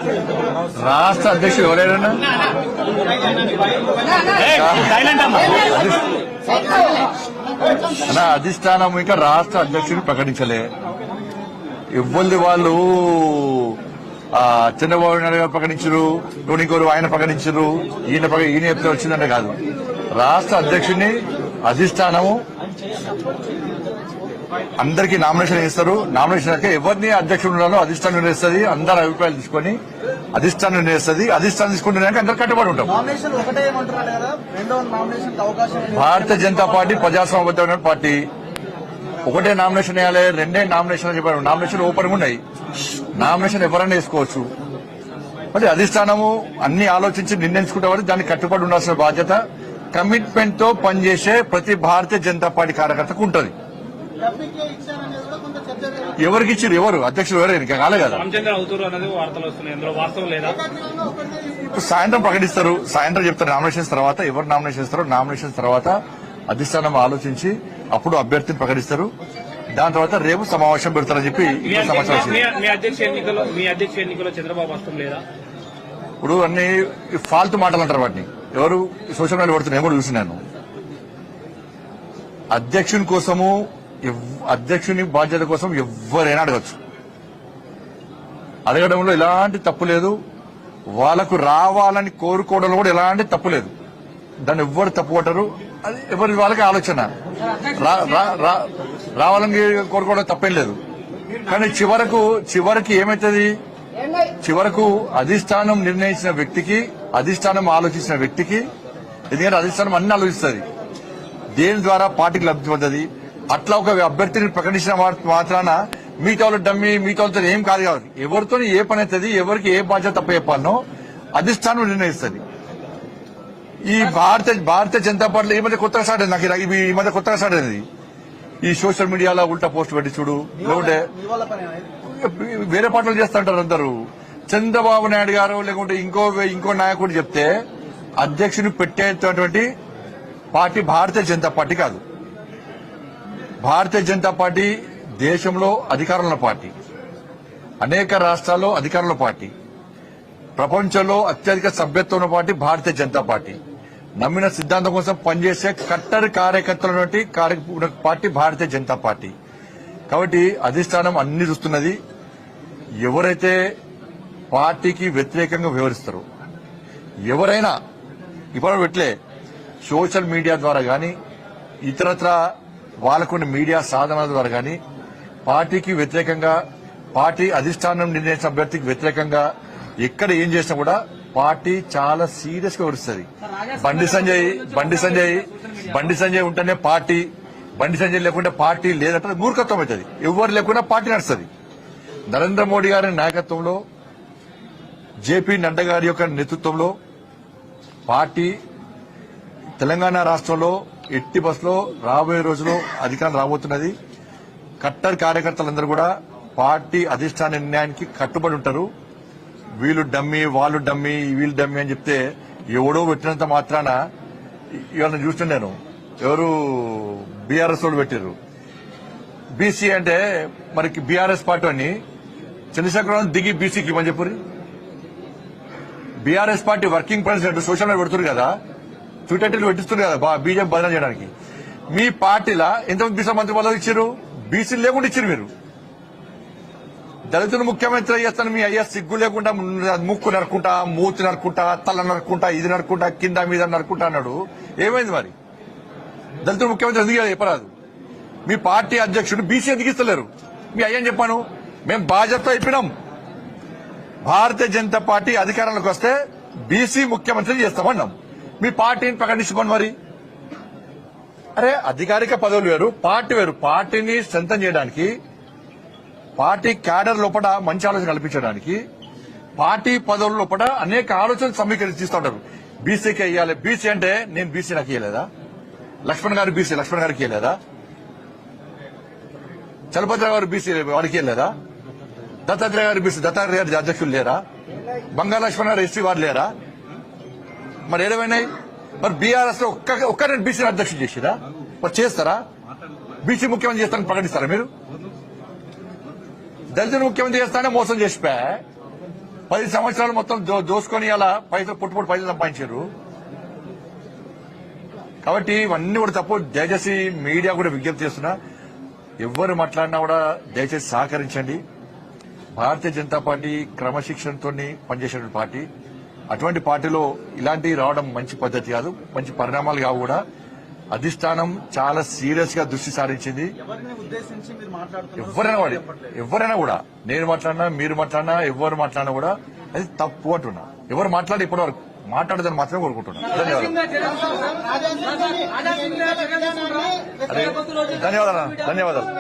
రాష్ట్ర అధ్యక్షుడు ఎవరైనా అధిష్టానం ఇంకా రాష్ట్ర అధ్యక్షుడిని ప్రకటించలే. ఇవ్వంది వాళ్ళు చంద్రబాబు నాయుడు గారు ప్రకటించరు, ఇంకోరు ఆయన ప్రకటించరు, ఈయన చెప్తే వచ్చిందంటే కాదు. రాష్ట్ర అధ్యక్షుడిని అధిష్టానము అందరికీ నామినేషన్ ఇస్తారు. నామినేషన్ అయితే ఎవరిని అధ్యక్షుడు ఉండాలో అధిష్టానం నిర్ణయిస్తుంది. అందరి అభిప్రాయాలు తీసుకొని అధిష్టానం నిర్ణయిస్తుంది. అధిష్టానం తీసుకుంటే అందరు కట్టుబడి ఉంటాం. Bharatiya Janata party ప్రజాస్వామ్యబద్ధమైన party. ఒకటే నామినేషన్ వేయాలి, రెండే నామినేషన్ చెప్పారు. నామినేషన్ ఓపెన్ ఉన్నాయి, నామినేషన్ ఎవరైనా వేసుకోవచ్చు. మరి అధిష్టానము అన్ని ఆలోచించి నిర్ణయించుకుంటే దాన్ని కట్టుబడి ఉండాల్సిన బాధ్యత కమిట్మెంట్ తో పనిచేసే ప్రతి భారతీయ జనతా పార్టీ కార్యకర్తకు ఉంటుంది. ఎవరికి ఇచ్చారు? ఎవరు అధ్యక్షులు? ఎవరు ఇంకా కాలే కదా. ఇప్పుడు సాయంత్రం ప్రకటిస్తారు. సాయంత్రం చెప్తారు నామినేషన్స్ తర్వాత. ఎవరు నామినేషన్ ఇస్తారో నామినేషన్స్ తర్వాత అధిష్టానం ఆలోచించి అప్పుడు అభ్యర్థిని ప్రకటిస్తారు. దాని తర్వాత రేపు సమావేశం పెడతారని చెప్పి సమాచారం. ఇప్పుడు అన్ని ఫాల్తు మాటలు అంటారు. వాటిని ఎవరు సోషల్ మీడియా పడుతున్నారు కూడా చూసినాను. అధ్యక్షుని కోసము, అధ్యక్షుని బాధ్యత కోసం ఎవరైనా అడగచ్చు. అడగడంలో ఎలాంటి తప్పు లేదు. వాళ్లకు రావాలని కోరుకోవడంలో కూడా ఎలాంటి తప్పు లేదు. దాన్ని ఎవ్వరు తప్పు కొట్టరు. అది ఎవరి వాళ్ళకి ఆలోచన. రావాలని కోరుకోవడం తప్పేం లేదు. కానీ చివరికి ఏమైతుంది? చివరకు అధిష్టానం నిర్ణయించిన వ్యక్తికి, అధిష్టానం ఆలోచించిన వ్యక్తికి, ఎందుకంటే అధిష్టానం అన్ని ఆలోచిస్తుంది దేని ద్వారా పార్టీకి లబ్ధి పొందది. అట్లా ఒక అభ్యర్థిని ప్రకటించిన మాత్రాన మిగతా వాళ్ళు డమ్మి, మిగతా వాళ్ళతో ఏం కాదు. కాదు ఎవరితో ఏ పని అవుతుంది, ఎవరికి ఏ బాధ్యత తప్ప చెప్పాలనో అధిష్టానం నిర్ణయిస్తుంది. ఈ భారతీయ జనతా పార్టీలో ఈ మధ్య కొత్తగా స్టార్ట్ అయింది. నాకు ఈ మధ్య కొత్తగా స్టార్ట్ అయింది. ఈ సోషల్ మీడియాలో ఉల్టా పోస్ట్ పెట్టి చూడు, లేకుంటే వేరే పార్టీలు చేస్తుంటారు అందరూ. చంద్రబాబు నాయుడు గారు లేకుంటే ఇంకో నాయకుడు చెప్తే అధ్యక్షుని పెట్టేటటువంటి పార్టీ భారతీయ జనతా పార్టీ కాదు. భారతీయ జనతా పార్టీ దేశంలో అధికారంలో పార్టీ, అనేక రాష్ట్రాల్లో అధికారంలో పార్టీ, ప్రపంచంలో అత్యధిక సభ్యత్వం ఉన్న పార్టీ భారతీయ జనతా పార్టీ. నమ్మిన సిద్ధాంతం కోసం పనిచేసే కట్టర్ కార్యకర్తల పార్టీ భారతీయ జనతా పార్టీ. కాబట్టి అధిష్టానం అన్ని చూస్తున్నది. ఎవరైతే పార్టీకి వ్యతిరేకంగా వ్యవహరిస్తారో, ఎవరైనా ఇప్పుడు పెట్టలే సోషల్ మీడియా ద్వారా గాని ఇతరత్ర వాళ్ళకున్న మీడియా సాధనాల ద్వారా గాని పార్టీకి వ్యతిరేకంగా, పార్టీ అధిష్టానం నిర్ణయించిన అభ్యర్థికి వ్యతిరేకంగా ఎక్కడ ఏం చేసినా కూడా పార్టీ చాలా సీరియస్ గా వ్యవహరిస్తుంది. బండి సంజయ్ ఉంటేనే పార్టీ, బండి సంజయ్ లేకుంటే పార్టీ లేదంటే మూర్ఖత్వం అవుతుంది. ఎవరు లేకుండా పార్టీ నడుస్తుంది. నరేంద్ర మోడీ గారి నాయకత్వంలో, జేపీ నడ్డా గారి యొక్క నేతృత్వంలో పార్టీ తెలంగాణ రాష్ట్రంలో ఎట్టి బస్సులో రాబోయే రోజుల్లో అధికారం రాబోతున్నది. కట్టర్ కార్యకర్తలందరూ కూడా పార్టీ అధిష్టాన నిర్ణయానికి కట్టుబడి ఉంటారు. వీళ్ళు డమ్మి, వాళ్ళు డమ్మి, వీళ్ళు డమ్మి అని చెప్తే ఎవడో పెట్టినంత మాత్రాన ఇవాళ చూస్తున్నాను నేను. ఎవరు బీఆర్ఎస్ వాళ్ళు పెట్టారు. బీసీ అంటే మనకి బీఆర్ఎస్ పార్టీ అని చంద్రశేఖరరావు దిగి బీసీకి ఇవ్వని చెప్పి BRS party working president social media పెడుతున్నారు కదా, ట్విట్టర్ పెట్టిస్తున్నారు కదా బీజేపీ బదనం చేయడానికి. మీ పార్టీలో ఎంతమంది బీసీ మంత్రి పదవి ఇచ్చారు? బీసీలు లేకుండా ఇచ్చారు. మీరు దళితులు ముఖ్యమంత్రి చేస్తాను. మీ అయ్యా సిగ్గు లేకుండా ముక్కు నరుకుంటా, మూతి నరుకుంటా, తల నరుకుంటా, ఇది నరుకుంటా, కింద మీద నరుకుంటా అన్నాడు. ఏమైంది మరి? దళితులు ముఖ్యమంత్రి ఎందుకు చెప్పరాదు? మీ పార్టీ అధ్యక్షుడు బీసీ ఎందుకు ఇస్తలేరు? మీ అయ్యని చెప్పాను. మేము బాధ్యత అయిపోయినాం. భారతీయ జనతా పార్టీ అధికారంలోకి వస్తే బీసీ ముఖ్యమంత్రి చేస్తామన్నాం. మీ పార్టీని ప్రకటించుకోండి మరి. అరే అధికారిక పదవులు వేరు, పార్టీ వేరు. పార్టీని స్ట్రెంథన్ చేయడానికి, పార్టీ క్యాడర్ లోపల మంచి ఆలోచన కల్పించడానికి, పార్టీ పదవుల లోపల అనేక ఆలోచనలు సమీకరిస్తూ ఉంటారు. బీసీకి ఇవ్వాలి. బీసీ అంటే నేను బీసీ నాకు ఇవ్వలేదా? లక్ష్మణ్ గారు బీసీ, లక్ష్మణ్ గారికి ఇవ్వలేదా? చలపతిరావు గారు బీసీ, వారికి ఇవ్వలేదా? దత్తాత్రేయ గారు బీసీ, దత్తాత్రేయ గారి అధ్యక్షులు లేరా? బంగారు లక్ష్మణ్ గారు ఎస్సీ వారు లేరా? మరి ఏడమైనాయి? మరి బీఆర్ఎస్ లో ఒక్కరిని బీసీ అధ్యక్షులు చేసిరా? మరి చేస్తారా? బీసీ ముఖ్యమంత్రి చేస్తారని ప్రకటిస్తారా మీరు? దళితులు ముఖ్యమంత్రి చేస్తానే మోసం చేసిపోయా. 10 సంవత్సరాలు మొత్తం దోసుకొని అలా పైసలు పుట్టుపుట్టు పైసలు సంపాదించారు. కాబట్టి ఇవన్నీ కూడా తప్పు. దయచేసి మీడియా కూడా విజ్ఞప్తి చేస్తున్నా, ఎవరు మాట్లాడినా కూడా దయచేసి సహకరించండి. భారతీయ జనతా పార్టీ క్రమశిక్షణతో పనిచేసేటువంటి పార్టీ. అటువంటి పార్టీలో ఇలాంటివి రావడం మంచి పద్ధతి కాదు, మంచి పరిణామాలు కావు కూడా. అధిష్టానం చాలా సీరియస్ గా దృష్టి సారించింది. ఎవరైనా కూడా నేను మాట్లాడినా, మీరు మాట్లాడినా, ఎవరు మాట్లాడినా కూడా అది తప్పు అంటున్నా. ఎవరు మాట్లాడి ఇప్పటి వరకు మాట్లాడదని మాత్రమే కోరుకుంటున్నా. ధన్యవాదాలు. ధన్యవాదాలు.